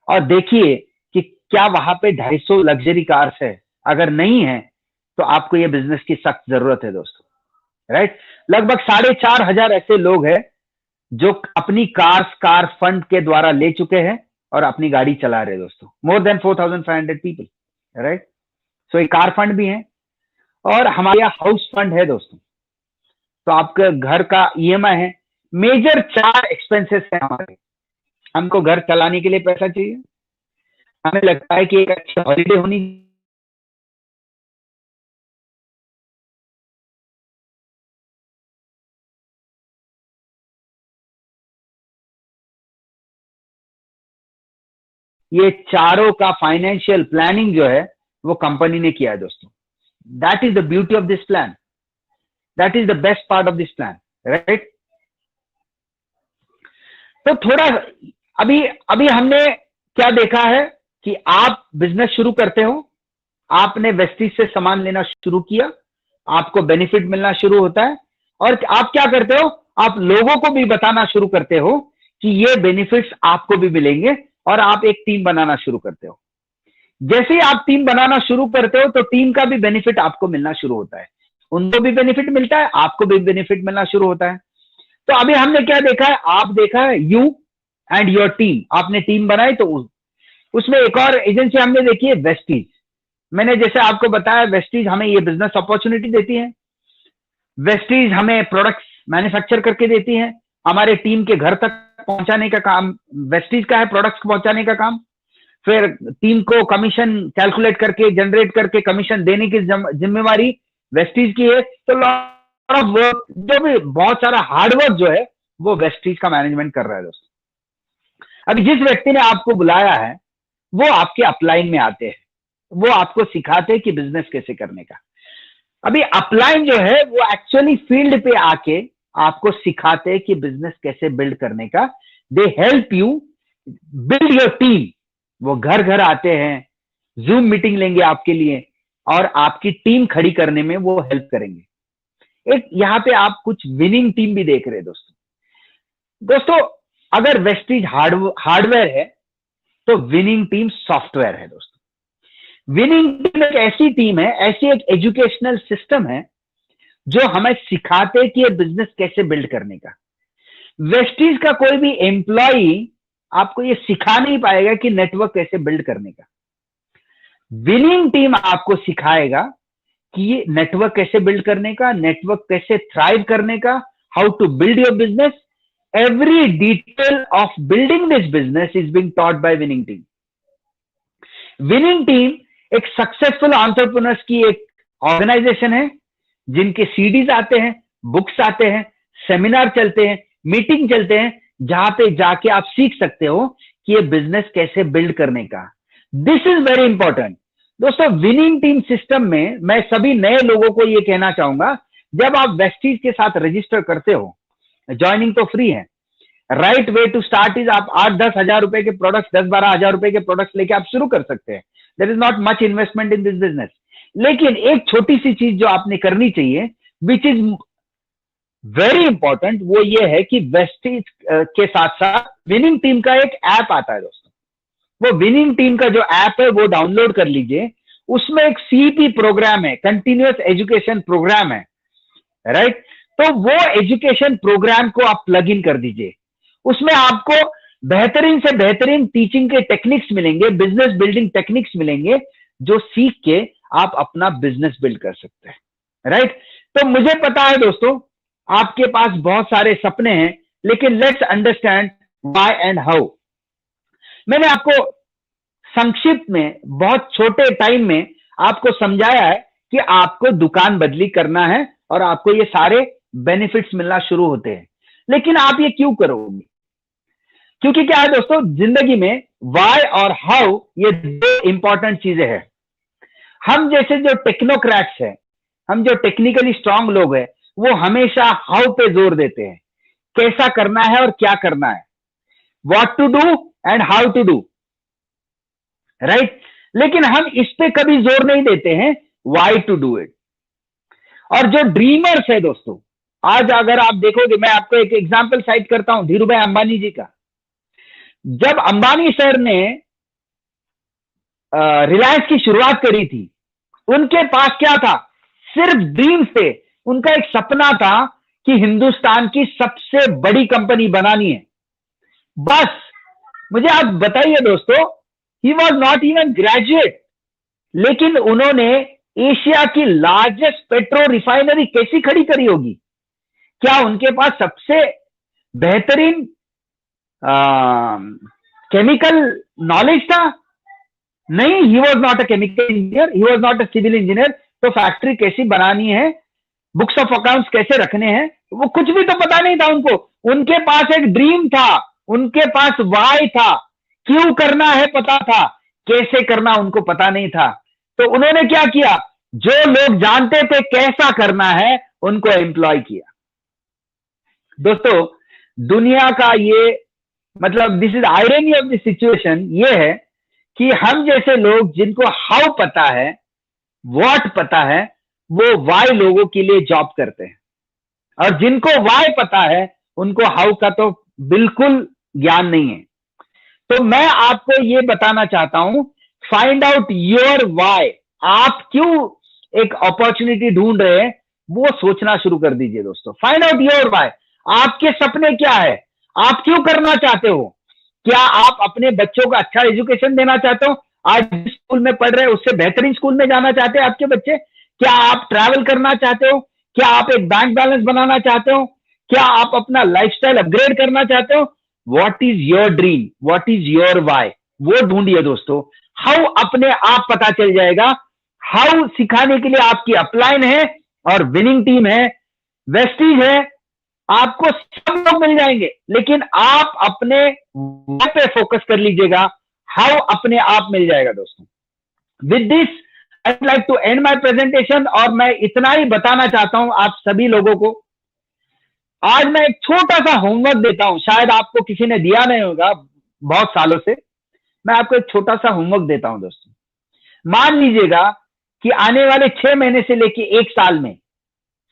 Speaker 2: और देखिए कि क्या वहां पे 250 लग्जरी कार्स है. अगर नहीं है तो आपको ये बिजनेस की सख्त जरूरत है दोस्तों, राइट. लगभग 4,500 ऐसे लोग हैं जो अपनी कार फंड के द्वारा ले चुके हैं और अपनी गाड़ी चला रहे दोस्तों. More than 4,500 people, right. So ये कार फंड भी है और हमारे यहाँ हाउस फंड है दोस्तों. तो आपके घर का ईएमआई है. मेजर 4 एक्सपेंसेस है हमारे. हमको घर चलाने के लिए पैसा चाहिए, हमें लगता है कि एक अच्छी हॉलीडे होनी, ये चारों का फाइनेंशियल प्लानिंग जो है वो कंपनी ने किया है दोस्तों. That is the beauty of this plan. That is the best part of this plan, right. तो थोड़ा अभी हमने क्या देखा है कि आप बिजनेस शुरू करते हो, आपने वेस्टीज से सामान लेना शुरू किया, आपको बेनिफिट मिलना शुरू होता है, और आप क्या करते हो, आप लोगों को भी बताना शुरू करते हो कि ये बेनिफिट्स आपको भी मिलेंगे, और आप एक टीम बनाना शुरू करते हो. जैसे ही आप टीम बनाना शुरू करते हो तो टीम का भी बेनिफिट आपको मिलना शुरू होता है. उनको भी बेनिफिट मिलता है, आपको भी बेनिफिट मिलना शुरू होता है. तो अभी हमने क्या देखा है, आप देखा है यू एंड योर टीम. आपने टीम बनाई तो उसमें एक और एजेंसी हमने देखी है, वेस्टीज. मैंने जैसे आपको बताया, वेस्टीज हमें ये बिजनेस अपॉर्चुनिटी देती है. वेस्टीज हमें प्रोडक्ट्स मैन्युफैक्चर करके देती है. हमारे टीम के घर तक पहुंचाने का काम वेस्टीज का है, प्रोडक्ट्स पहुंचाने का काम. फिर टीम को कमीशन कैलकुलेट करके, जनरेट करके कमीशन देने की जिम्मेवारी वेस्टीज की है. तो लॉट ऑफ वर्क, जो भी बहुत सारा हार्डवर्क जो है वो वेस्टीज का मैनेजमेंट कर रहा है दोस्तों. अभी जिस व्यक्ति ने आपको बुलाया है वो आपके अपलाइन में आते हैं, वो आपको सिखाते हैं कि बिजनेस कैसे करने का. अभी अपलाइन जो है वो एक्चुअली फील्ड पे आके आपको सिखाते हैं कि बिजनेस कैसे बिल्ड करने का. They help you build your team. वो घर घर आते हैं, जूम मीटिंग लेंगे आपके लिए, और आपकी टीम खड़ी करने में वो हेल्प करेंगे. एक यहाँ पे आप कुछ विनिंग टीम भी देख रहे हैं दोस्तों. अगर वेस्टीज हार्डवेयर है तो विनिंग टीम सॉफ्टवेयर है दोस्तों. विनिंग टीम एक ऐसी टीम है, ऐसी एक एजुकेशनल सिस्टम है जो हमें सिखाते कि ये बिजनेस कैसे बिल्ड करने का. वेस्टीज का कोई भी एम्प्लॉई आपको ये सिखा नहीं पाएगा कि नेटवर्क कैसे बिल्ड करने का. विनिंग टीम आपको सिखाएगा कि ये नेटवर्क कैसे बिल्ड करने का, नेटवर्क कैसे थ्राइव करने का, how to build your business. Every detail of building this business is being taught by winning team. Winning team एक सक्सेसफुल एंटरप्रेन्योर्स की एक ऑर्गेनाइजेशन है, जिनके सीडीज आते हैं, बुक्स आते हैं, सेमिनार चलते हैं, मीटिंग चलते हैं, जहां पे जाके आप सीख सकते हो कि ये बिजनेस कैसे बिल्ड करने का. दिस इज वेरी इंपॉर्टेंट दोस्तों. विनिंग टीम सिस्टम में मैं सभी नए लोगों को ये कहना चाहूंगा, जब आप वेस्टीज के साथ रजिस्टर करते हो, ज्वाइनिंग तो फ्री है. Right way to start is आप 8-10 हजार रुपए के प्रोडक्ट्स, 10-12 हजार रुपए के प्रोडक्ट्स लेके आप शुरू कर सकते हैं. There is not much investment in this business. लेकिन एक छोटी सी चीज जो आपने करनी चाहिए, विच इज वेरी इंपॉर्टेंट, वो ये है कि वेस्टीज के साथ साथ विनिंग टीम का एक ऐप आता है दोस्तों. वो विनिंग टीम का जो ऐप है वो डाउनलोड कर लीजिए. उसमें एक सीईपी प्रोग्राम है, कंटिन्यूअस एजुकेशन प्रोग्राम है, राइट. तो वो एजुकेशन प्रोग्राम को आप प्लग इन कर दीजिए. उसमें आपको बेहतरीन से बेहतरीन टीचिंग के टेक्निक्स मिलेंगे, बिजनेस बिल्डिंग टेक्निक्स मिलेंगे, जो सीख के आप अपना बिजनेस बिल्ड कर सकते हैं, राइट. तो मुझे पता है दोस्तों, आपके पास बहुत सारे सपने हैं, लेकिन let's understand why and how. मैंने आपको संक्षिप्त में बहुत छोटे टाइम में आपको समझाया है कि आपको दुकान बदली करना है और आपको ये सारे बेनिफिट्स मिलना शुरू होते हैं। लेकिन आप ये क्यों करोगे? क्योंकि क्या है दोस्तों, जिंदगी में वाई और हाउ ये दो इंपॉर्टेंट चीजें हैं। हम जैसे जो टेक्नोक्रेट्स हैं, हम जो टेक्निकली स्ट्रांग लोग हैं, वो हमेशा हाउ पे जोर देते हैं, कैसा करना है और क्या करना है, what to do and how to do, right. लेकिन हम इस पे कभी जोर नहीं देते हैं व्हाई टू डू इट। और जो ड्रीमर्स है दोस्तों, आज अगर आप देखोगे, मैं आपको एक एग्जांपल साइट करता हूं धीरूभाई अंबानी जी का। जब अंबानी सर ने रिलायंस की शुरुआत करी थी, उनके पास क्या था? सिर्फ ड्रीम्स थे। उनका एक सपना था कि हिंदुस्तान की सबसे बड़ी कंपनी बनानी है। बस मुझे आप बताइए दोस्तों, ही वॉज नॉट इवन ग्रेजुएट, लेकिन उन्होंने एशिया की लार्जेस्ट पेट्रो रिफाइनरी कैसी खड़ी करी होगी? क्या उनके पास सबसे बेहतरीन केमिकल नॉलेज था? नहीं, he was not a chemical engineer, he was not a civil engineer. तो फैक्ट्री कैसी बनानी है, बुक्स ऑफ अकाउंट्स कैसे रखने हैं, वो कुछ भी तो पता नहीं था उनको। उनके पास एक ड्रीम था, उनके पास वाई था, क्यों करना है पता था, कैसे करना उनको पता नहीं था। तो उन्होंने क्या किया? जो लोग जानते थे कैसा करना है, उनको एम्प्लॉय किया। दोस्तों, दुनिया का ये मतलब this is irony of the situation, ये है कि हम जैसे लोग जिनको हाउ पता है, व्हाट पता है, वो वाई लोगों के लिए जॉब करते हैं, और जिनको वाई पता है उनको हाउ का तो बिल्कुल ज्ञान नहीं है। तो मैं आपको ये बताना चाहता हूं, फाइंड आउट योर वाई। आप क्यों एक अपॉर्चुनिटी ढूंढ रहे हैं, वो सोचना शुरू कर दीजिए दोस्तों। Find out your why. आपके सपने क्या है? आप क्यों करना चाहते हो? क्या आप अपने बच्चों को अच्छा एजुकेशन देना चाहते हो? आज जिस स्कूल में पढ़ रहे हैं उससे बेहतरीन स्कूल में जाना चाहते हैं आपके बच्चे? क्या आप ट्रैवल करना चाहते हो? क्या आप एक बैंक बैलेंस बनाना चाहते हो? क्या आप अपना लाइफस्टाइल अपग्रेड करना चाहते हो? What is your dream, what is your why, वो ढूंढिए दोस्तों। हाउ अपने आप पता चल जाएगा। हाउ सिखाने के लिए आपकी अपलाइन है और विनिंग टीम है, वेस्टीज है, आपको सब लोग मिल जाएंगे। लेकिन आप अपने वाई पे फोकस कर लीजिएगा, हाउ अपने आप मिल जाएगा दोस्तों। With this I would like to end my presentation, और मैं इतना ही बताना चाहता हूं आप सभी लोगों को। आज मैं एक छोटा सा होमवर्क देता हूं, शायद आपको किसी ने दिया नहीं होगा बहुत सालों से। मैं आपको एक छोटा सा होमवर्क देता हूं दोस्तों। मान लीजिएगा कि आने वाले 6 महीने से लेके 1 साल में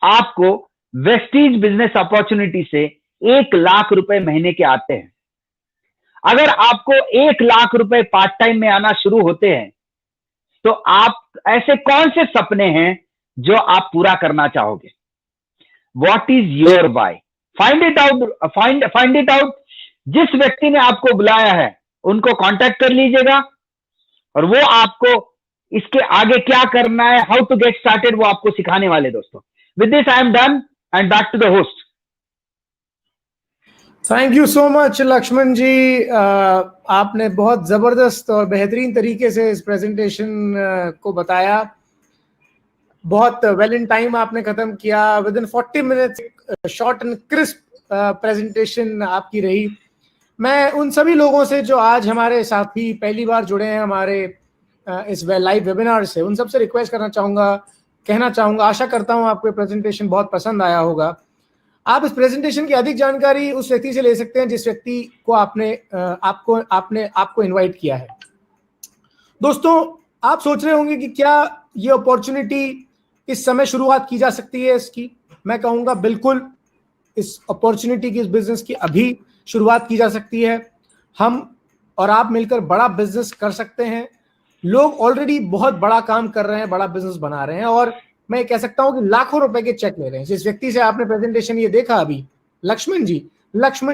Speaker 2: आपको वेस्टीज बिजनेस अपॉर्चुनिटी से 1 लाख रुपए महीने के आते हैं। अगर आपको 1 लाख रुपए पार्ट टाइम में आना शुरू होते हैं, तो आप ऐसे कौन से सपने हैं जो आप पूरा करना चाहोगे? What is your why? Find it out, find it out. जिस व्यक्ति ने आपको बुलाया है उनको कांटेक्ट कर लीजिएगा, और वो आपको इसके आगे क्या करना है, हाउ टू गेट स्टार्टेड, वो आपको सिखाने वाले दोस्तों। With this I am done and back to the host.
Speaker 1: Thank you so much Laxman ji. आपने बहुत जबरदस्त और बेहतरीन तरीके से इस प्रेजेंटेशन को बताया। बहुत वेल इन टाइम आपने खत्म किया। With in 40 minutes short and crisp presentation आपकी रही। मैं उन सभी लोगों से जो आज हमारे साथी पहली बार जुड़े हैं हमारे इस लाइव वेबिनार से, उन सबसे रिक्वेस्ट करना चाहूँगा, कहना चाहूँगा, आशा करता हूँ आपको प्रेजेंटेशन बहुत पसंद आया होगा। आप इस प्रेजेंटेशन की अधिक जानकारी उस व्यक्ति से ले सकते हैं जिस व्यक्ति को आपको इनवाइट किया है। दोस्तों, आप सोच रहे होंगे कि क्या ये अपॉर्चुनिटी इस समय शुरुआत की जा सकती है इसकी? मैं कहूँगा बिल्कुल, इस अपॉर्चुनिटी की, इस बिजनेस की अभी शुरुआत की जा सकती है। हम और आप मिलकर बड़ा बिजनेस कर सकते हैं। लोग ऑलरेडी बहुत बड़ा काम कर रहे हैं, बड़ा बिजनेस बना रहे हैं, और मैं कह सकता हूं कि लाखों रुपए के चेक ले रहे हैं। जिस व्यक्ति से आपने प्रेजेंटेशन ये देखा अभी, लक्ष्मण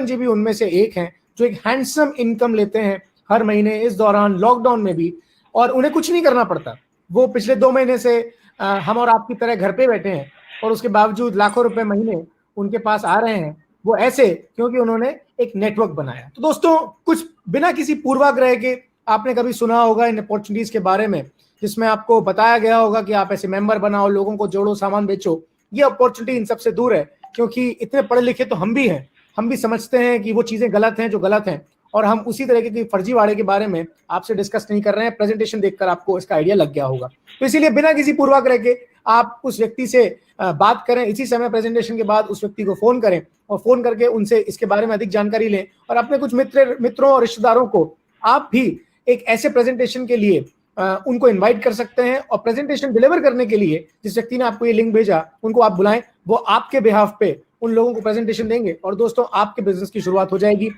Speaker 1: जी भी उनमें से एक हैं जो एक हैंडसम इनकम लेते हैं हर महीने, इस दौरान लॉकडाउन में भी, और उन्हें कुछ नहीं करना पड़ता। वो पिछले 2 महीने से हम और आपकी तरह घर पे बैठे हैं, और उसके बावजूद लाखों रुपए महीने उनके पास आ रहे हैं। वो ऐसे क्योंकि उन्होंने एक नेटवर्क बनाया। तो दोस्तों, कुछ बिना किसी पूर्वाग्रह के आपने कभी सुना होगा इन अपॉर्चुनिटीज के बारे में, जिसमें आपको बताया गया होगा कि आप ऐसे मेंबर बनाओ, लोगों को जोड़ो, सामान बेचो। ये अपॉर्चुनिटी इन सबसे दूर है, क्योंकि इतने पढ़े लिखे तो हम भी हैं, हम भी समझते हैं कि वो चीजें गलत हैं जो गलत हैं, और हम उसी तरीके की फर्जीवाड़े के बारे में आपसे डिस्कस नहीं कर रहे हैं। प्रेजेंटेशन देखकर आपको इसका आइडिया लग गया होगा। तो इसीलिए बिना किसी पूर्वाग्रह के आप उस व्यक्ति से बात करें, इसी समय प्रेजेंटेशन के बाद उस व्यक्ति को फोन करें और फोन करके उनसे इसके बारे में अधिक जानकारी लें, और अपने कुछ मित्रों और रिश्तेदारों को आप भी एक ऐसे प्रेजेंटेशन के लिए उनको इनवाइट कर सकते हैं। और प्रेजेंटेशन डिलीवर करने के लिए जिस व्यक्ति ने आपको ये लिंक भेजा, उनको आप बुलाएं, वो आपके बिहाफ पे उन लोगों को प्रेजेंटेशन देंगे, और दोस्तों आपके बिजनेस की शुरुआत हो जाएगी।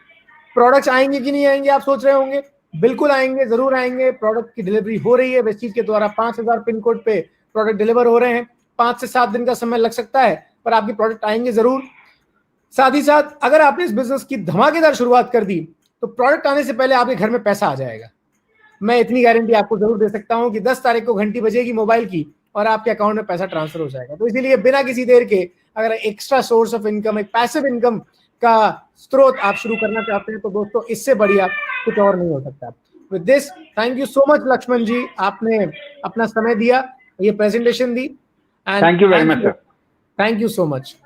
Speaker 1: प्रोडक्ट्स आएंगे कि नहीं आएंगे आप सोच रहे होंगे, बिल्कुल आएंगे, जरूर आएंगे। प्रोडक्ट की डिलीवरी हो रही है वेस्टीज के द्वारा। 5000 पिन कोड पे प्रोडक्ट डिलीवर हो रहे हैं। 5 से 7 दिन का समय लग सकता है, पर आपके प्रोडक्ट आएंगे जरूर। साथ ही साथ अगर आपने इस बिजनेस की धमाकेदार शुरुआत कर दी, तो प्रोडक्ट आने से पहले आपके घर में पैसा आ जाएगा। मैं इतनी गारंटी आपको जरूर दे सकता हूं कि 10 तारीख को घंटी बजेगी मोबाइल की और आपके अकाउंट में पैसा ट्रांसफर हो जाएगा। तो इसीलिए बिना किसी देर के अगर एक्स्ट्रा सोर्स ऑफ इनकम, एक पैसिव इनकम का स्रोत आप शुरू करना चाहते हैं, तो दोस्तों इससे बढ़िया कुछ और नहीं हो सकता। With this, thank you so much Laxman ji, आपने अपना समय दिया, ये प्रेजेंटेशन दी।
Speaker 2: Thank you very much sir.
Speaker 1: Thank you so much.